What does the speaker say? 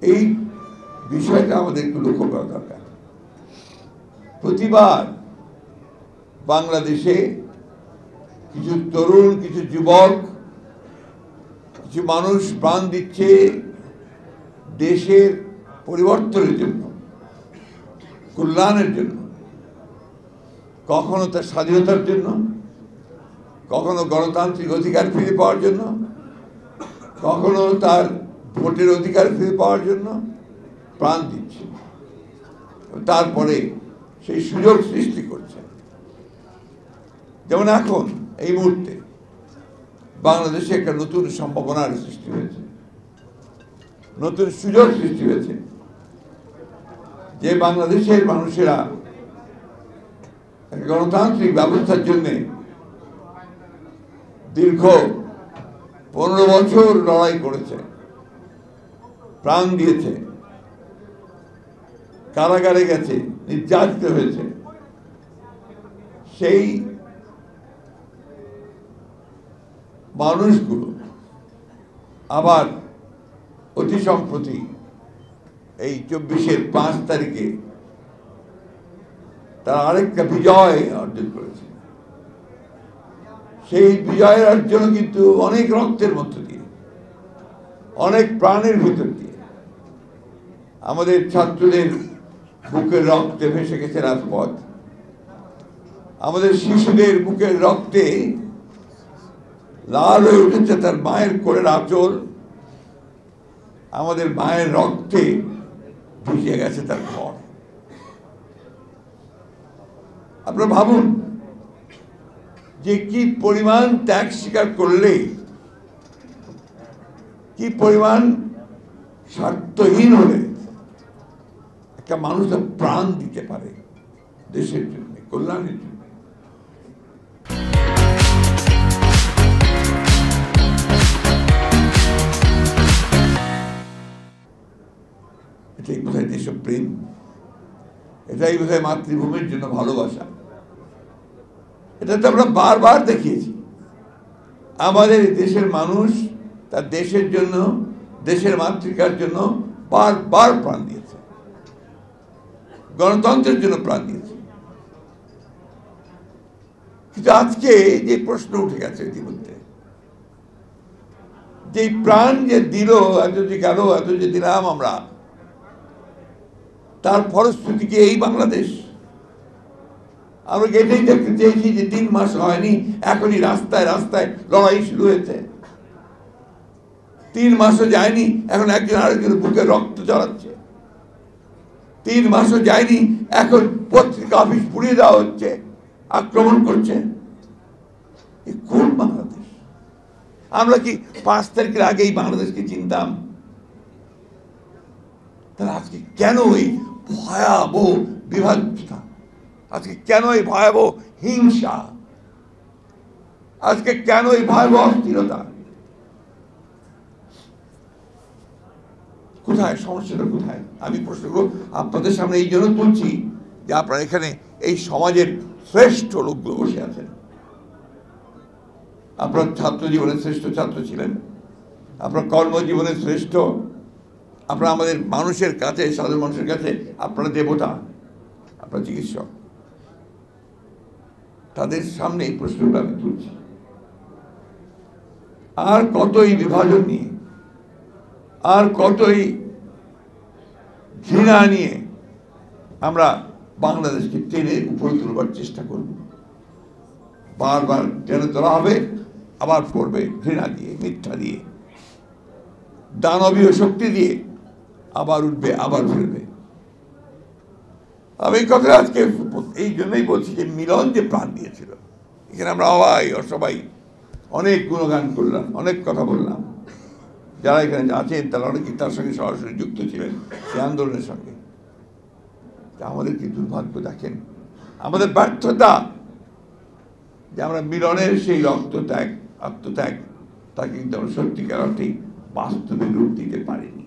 এই বিষয়টা আমাদের একটু লক্ষ্য করা দরকার। প্রতিবার বাংলাদেশে কিছু তরুণ, কিছু যুবক, কিছু মানুষ প্রাণ দিচ্ছে দেশের পরিবর্তনের জন্য, কল্যাণের জন্য, কখনো তার স্বাধীনতার জন্য, কখনো গণতান্ত্রিক অধিকার ফিরে পাওয়ার জন্য, কখনো তার ভোটের অধিকার ফিরে পাওয়ার জন্য প্রাণ দিচ্ছে। তারপরে সেই সুযোগ সৃষ্টি করছে। যেমন এখন এই মুহূর্তে বাংলাদেশে একটা নতুন সম্ভাবনার সৃষ্টি হয়েছে, নতুন সুযোগ সৃষ্টি হয়েছে, যে বাংলাদেশের মানুষেরা গণতান্ত্রিক ব্যবস্থার জন্য দীর্ঘ 15 বছর লড়াই করেছে, প্রাণ দিয়েছে, কারাগারে গেছে, নির্যাতিত হয়েছে। সেই মানুষগুলো আবার অতি সম্প্রতি এই 24-এর 5 তারিখে তারা আরেকটা বিজয় অর্জন করেছে। সেই বিজয়ের অর্জন কিন্তু অনেক রক্তের মধ্য দিয়ে, অনেক প্রাণের ভিতর দিয়ে। আমাদের ছাত্রদের বুকের রক্তে ভেসে গেছে রাজপথ, আমাদের শিশুদের বুকের রক্তে লাল হয়ে উঠেছে তার মায়ের কোলের আঁচল, আমাদের মায়ের রক্তে ভিজে গেছে তার ঘর। আপনারা ভাবুন যে কি পরিমাণ ত্যাগ স্বীকার করলে, কি পরিমাণ স্বার্থহীন হলে একটা মানুষ প্রাণ দিতে পারে দেশের জন্য, কল্যাণের জন্য। এটাই বোধহয় দেশপ্রেম, এটাই বোধহয় মাতৃভূমির জন্য ভালোবাসা। এটা তো আমরা বারবার দেখিয়েছি। আমাদের দেশের মানুষ তার দেশের জন্য, দেশের মাতৃকার জন্য বারবার প্রাণ দিয়েছে, গণতন্ত্রের জন্য প্রাণ দিয়েছে। কিন্তু আজকে যে প্রশ্ন উঠে গেছে ইতিমধ্যে, যে প্রাণ যে দিল, এত যে গেল, এত যে দিলাম আমরা, তার ফলশ্রুতি কি এই বাংলাদেশ? আমরা এটাই দেখতে চেয়েছি যে 3 মাস হয়নি, এখনই রাস্তায় রাস্তায় লড়াই শুরু হয়েছে। 3 মাসও যায়নি, এখন একজন আরেকজনের বুকে রক্ত ঝরাচ্ছে। 3 মাসও যায়নি, এখন পত্রিকা অফিস পুড়িয়ে দেওয়া হচ্ছে, আক্রমণ করছে। কোন বাংলাদেশ? আমরা কি 5 তারিখের আগেই বাংলাদেশকে চিনতাম? তাহলে আজকে কেন এই ভয়াবহ বিভাজ্যতা, আজকে কেন এই ভয়াবহ হিংসা, আজকে কেন এই ভয়াবহ অস্থিরতা? কোথায় সমস্যাটা? কোথায়? আমি প্রশ্নগুলো আপনাদের সামনে এই জন্য তুলছি যে আপনারা এখানে এই সমাজের শ্রেষ্ঠ লোকগুলো বসে আছেন। আপনার ছাত্র জীবনের শ্রেষ্ঠ ছাত্র ছিলেন, আপনার কর্মজীবনের শ্রেষ্ঠ, আপনারা আমাদের মানুষের কাছে, সাধারণ মানুষের কাছে আপনারা দেবতা, আপনার চিকিৎসক। তাদের সামনে এই প্রশ্নগুলো আমি তুলছি। আর কতই বিভাজন নিয়ে, আর কতই ঘৃণা নিয়ে আমরা বাংলাদেশকে টেনে উপরে তুলবার চেষ্টা করব? বারবার টেনে তোলা হবে, আবার পড়বে ঘৃণা দিয়ে, মিথ্যা দিয়ে, দানবীয় শক্তি দিয়ে, আবার উঠবে, আবার ফিরবে। আমি এই কথা আজকে এই জন্যই বলছি যে মিলন যে প্রাণ দিয়েছিল, এখানে আমরা সবাই অনেক গুণগান করলাম, অনেক কথা বললাম। যারা এখানে আছেন তারা অনেকেই তার সঙ্গে সরাসরি যুক্ত ছিলেন, সেই আন্দোলনের সঙ্গে। আমাদের কি দুর্ভাগ্য দেখেন, আমাদের ব্যর্থতা যে আমরা মিলনের সেই রক্তত্যাগ, আত্মত্যাগ, তাকে কিন্তু আমরা সত্যিকার অর্থেই বাস্তবে রূপ দিতে পারিনি।